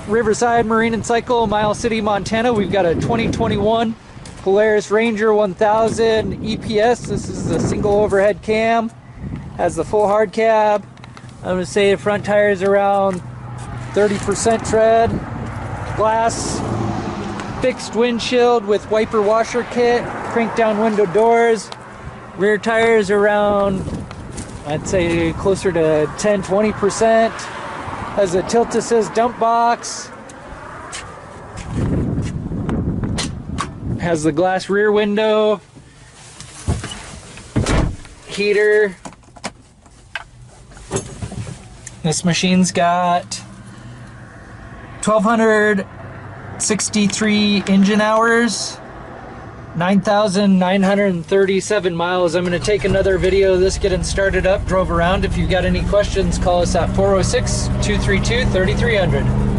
Riverside Marine and Cycle, Miles City, Montana. We've got a 2021 Polaris Ranger 1000 EPS. This is the single overhead cam. Has the full hard cab. I'm going to say the front tire is around 30% tread. Glass fixed windshield with wiper washer kit. Crank down window doors. Rear tires around, I'd say closer to 10-20%. Has a tilt-assist dump box. Has the glass rear window. Heater. This machine's got 1,263 engine hours. 9,937 miles. I'm going to take another video of this getting started up, drove around. If you've got any questions, call us at 406-232-3300.